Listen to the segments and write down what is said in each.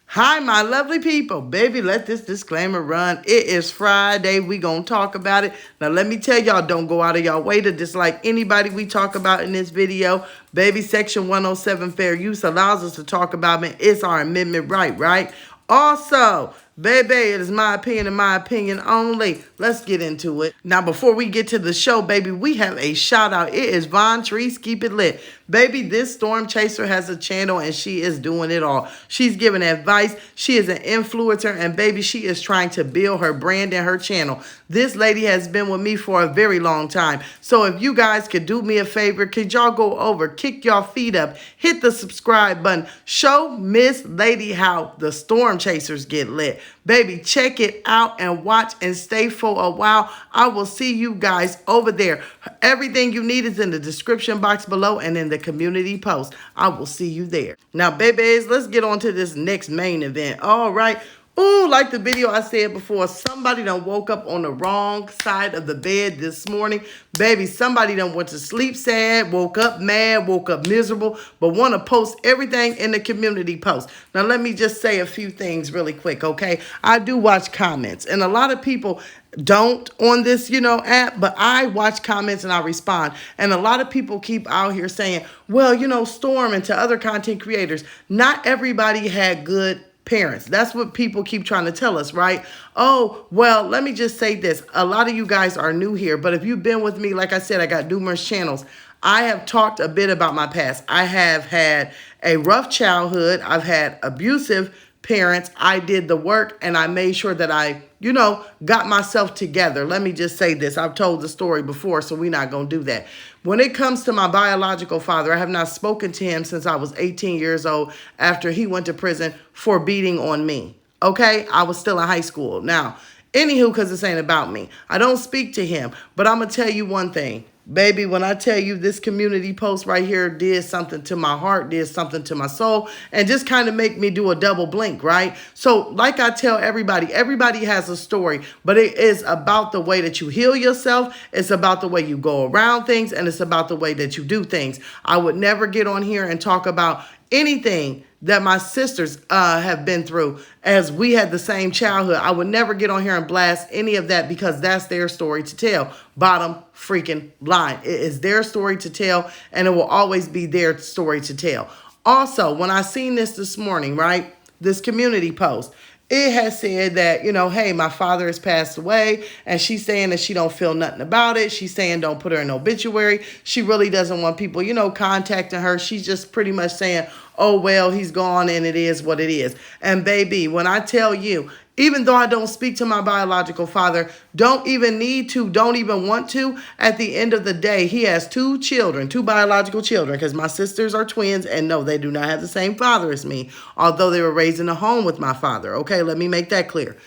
Hi, my lovely people. Baby, let this disclaimer run. It is Friday. We gonna talk about it. Now, let me tell y'all, don't go out of y'all way to dislike anybody we talk about in this video. Baby, Section 107 fair use allows us to talk about it. It's our amendment right? Also, baby, it is my opinion and my opinion only. Let's get into it. Now, before we get to the show, baby, we have a shout out. It is Von Trees Keep It Lit. Baby, this storm chaser has a channel and she is doing it all. She's giving advice. She is an influencer and baby, she is trying to build her brand and her channel. This lady has been with me for a very long time. So if you guys could do me a favor, could y'all go over, kick y'all feet up, hit the subscribe button, show Miss Lady how the storm chasers get lit. Baby, check it out and watch and stay for a while. I will see you guys over there. Everything you need is in the description box below and in the community post. I will see you there. Now, babies, let's get on to this next main event. All right. Ooh, like the video I said before, somebody done woke up on the wrong side of the bed this morning. Baby, somebody done went to sleep sad, woke up mad, woke up miserable, but want to post everything in the community post. Now, let me just say a few things really quick, okay? I do watch comments, and a lot of people don't on this, app, but I watch comments and I respond. And a lot of people keep out here saying, well, Storm and to other content creators, not everybody had good parents. That's what people keep trying to tell us, right? Oh, well, let me just say this. A lot of you guys are new here, but if you've been with me, like I said, I got numerous channels. I have talked a bit about my past. I have had a rough childhood. I've had abusive parents. I did the work and I made sure that I, got myself together. Let me just say this. I've told the story before, so we're not going to do that. When it comes to my biological father, I have not spoken to him since I was 18 years old after he went to prison for beating on me. Okay? I was still in high school. Now, anywho, because this ain't about me. I don't speak to him, but I'm going to tell you one thing. Baby, when I tell you this community post right here did something to my heart, did something to my soul, and just kind of make me do a double blink, right? So like I tell everybody has a story, but it is about the way that you heal yourself. It's about the way you go around things, and it's about the way that you do things. I would never get on here and talk about anything that my sisters have been through as we had the same childhood. I would never get on here and blast any of that because that's their story to tell. Bottom freaking line. It is their story to tell, and it will always be their story to tell. Also, when I seen this morning, right, this community post, it has said that, hey, my father has passed away, and she's saying that she don't feel nothing about it. She's saying don't put her in obituary. She really doesn't want people, contacting her. She's just pretty much saying, oh, well, he's gone and it is what it is. And baby, when I tell you, even though I don't speak to my biological father, don't even want to, at the end of the day, he has two biological children, because my sisters are twins, and no, they do not have the same father as me, although they were raised in a home with my father. Okay, let me make that clear.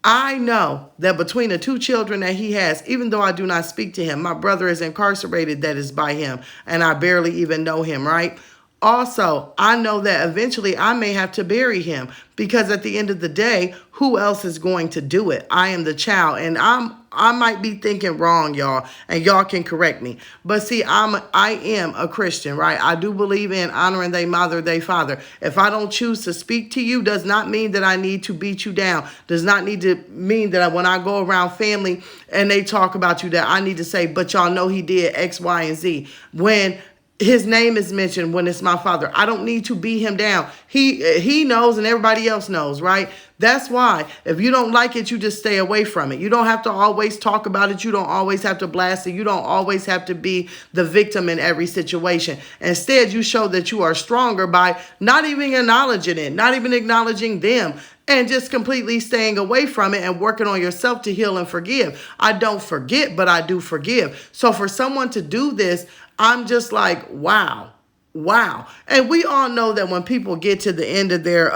I know that between the two children that he has, even though I do not speak to him, my brother is incarcerated that is by him, and I barely even know him, right? Also, I know that eventually I may have to bury him because at the end of the day, who else is going to do it? I am the child, and I might be thinking wrong, y'all, and y'all can correct me. But see, I am a Christian, right? I do believe in honoring their mother, their father. If I don't choose to speak to you, does not mean that I need to beat you down. Does not need to mean that when I go around family and they talk about you, that I need to say, but y'all know he did X, Y, and Z. When his name is mentioned, when it's my father, I don't need to beat him down. He knows and everybody else knows, right? That's why if you don't like it, you just stay away from it. You don't have to always talk about it. You don't always have to blast it. You don't always have to be the victim in every situation. Instead, you show that you are stronger by not even acknowledging it, not even acknowledging them, and just completely staying away from it and working on yourself to heal and forgive. I don't forget, but I do forgive. So for someone to do this, I'm just like, wow. Wow. And we all know that when people get to the end of their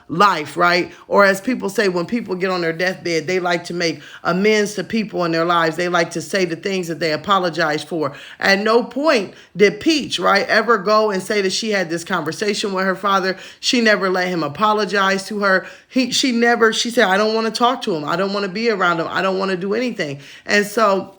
life, right? Or as people say, when people get on their deathbed, they like to make amends to people in their lives. They like to say the things that they apologize for. At no point did Peach, right, ever go and say that she had this conversation with her father. She never let him apologize to her. She said, I don't want to talk to him. I don't want to be around him. I don't want to do anything. And so,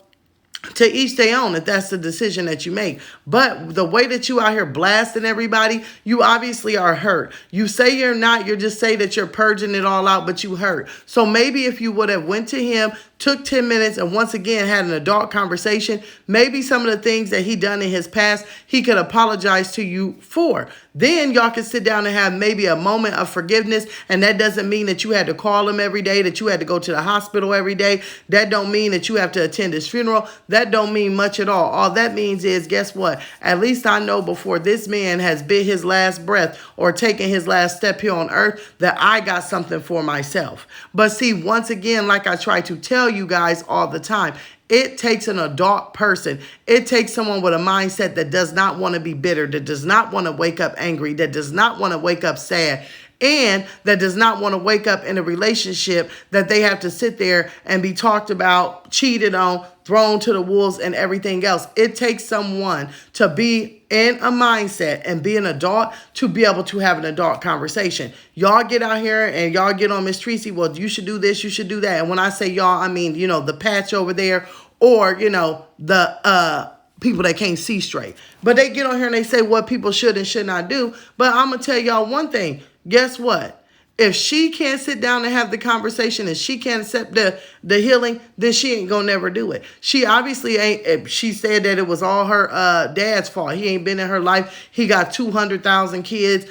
to each their own, if that's the decision that you make. But the way that you out here blasting everybody, you obviously are hurt. You say you're not, you just say that you're purging it all out, but you hurt. So maybe if you would have went to him, took 10 minutes, and once again had an adult conversation, maybe some of the things that he done in his past, he could apologize to you for. Then y'all can sit down and have maybe a moment of forgiveness. And that doesn't mean that you had to call him every day, that you had to go to the hospital every day. That don't mean that you have to attend his funeral. That don't mean much at all. All that means is, guess what? At least I know before this man has bit his last breath or taken his last step here on earth, that I got something for myself. But see, once again, like I try to tell you guys all the time, it takes an adult person. It takes someone with a mindset that does not want to be bitter, that does not want to wake up angry, that does not want to wake up sad, and that does not want to wake up in a relationship that they have to sit there and be talked about, cheated on, thrown to the wolves, and everything else. It takes someone to be in a mindset and be an adult to be able to have an adult conversation. Y'all get out here and y'all get on Miss Tracy, well, you should do this, you should do that. And when I say y'all, I mean, the patch over there, or, the people that can't see straight. But they get on here and they say what people should and should not do. But I'm going to tell y'all one thing. Guess what? If she can't sit down and have the conversation and she can't accept the healing, then she ain't gonna never do it. She obviously ain't. She said that it was all her dad's fault. He ain't been in her life. He got 200,000 kids.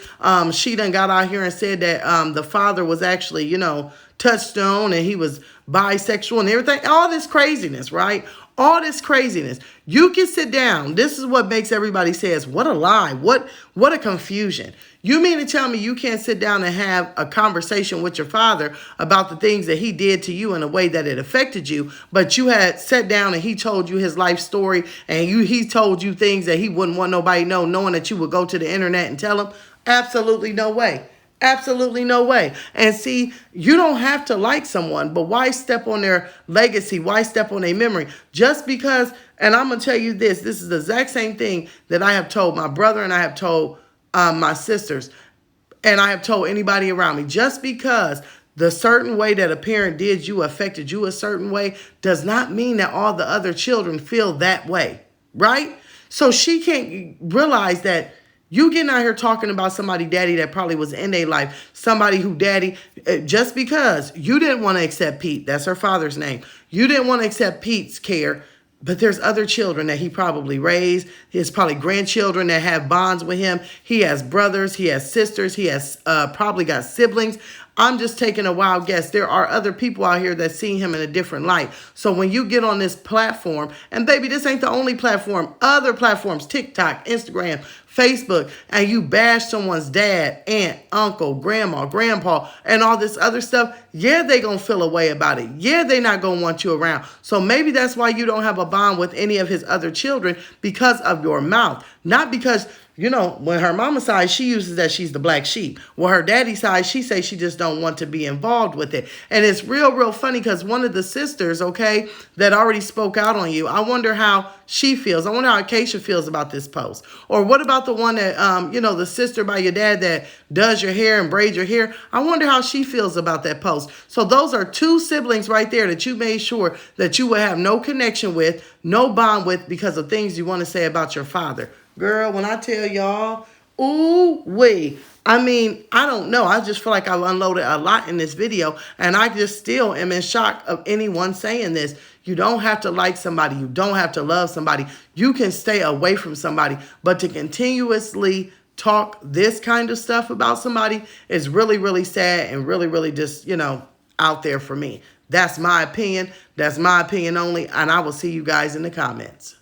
She done got out here and said that the father was actually, touchstone, and he was bisexual and everything. All this craziness, right? All this craziness. You can sit down. This is what makes everybody says, what a lie. What a confusion. You mean to tell me you can't sit down and have a conversation with your father about the things that he did to you in a way that it affected you, but you had sat down and he told you his life story, and he told you things that he wouldn't want nobody to know, knowing that you would go to the internet and tell him? Absolutely no way. Absolutely no way. And see, you don't have to like someone, but why step on their legacy? Why step on their memory? Just because, and I'm going to tell you this is the exact same thing that I have told my brother, and I have told my sisters, and I have told anybody around me. Just because the certain way that a parent did you affected you a certain way does not mean that all the other children feel that way, right? So she can't realize that you getting out here talking about somebody daddy that probably was in their life, somebody who daddy, just because you didn't want to accept Pete, that's her father's name, you didn't want to accept Pete's care, but there's other children that he probably raised. His probably grandchildren that have bonds with him. He has brothers, he has sisters, he has probably got siblings. I'm just taking a wild guess. There are other people out here that see him in a different light. So when you get on this platform, and baby, this ain't the only platform, other platforms, TikTok, Instagram, Facebook, and you bash someone's dad, aunt, uncle, grandma, grandpa, and all this other stuff, yeah, they gonna feel a way about it. Yeah, they not gonna want you around. So maybe that's why you don't have a bond with any of his other children, because of your mouth. Not because, when her mama's side, she uses that she's the black sheep. Well, her daddy's side, she says she just don't want to be involved with it. And it's real funny because one of the sisters, okay, that already spoke out on you, I wonder how she feels. I wonder how Acacia feels about this post. Or what about the one that, the sister by your dad that does your hair and braids your hair? I wonder how she feels about that post. So those are two siblings right there that you made sure that you would have no connection with, no bond with, because of things you want to say about your father. Girl, when I tell y'all, ooh-wee. I mean, I don't know. I just feel like I've unloaded a lot in this video, and I just still am in shock of anyone saying this. You don't have to like somebody. You don't have to love somebody. You can stay away from somebody, but to continuously talk this kind of stuff about somebody is really sad and really just, out there for me. That's my opinion. That's my opinion only, and I will see you guys in the comments.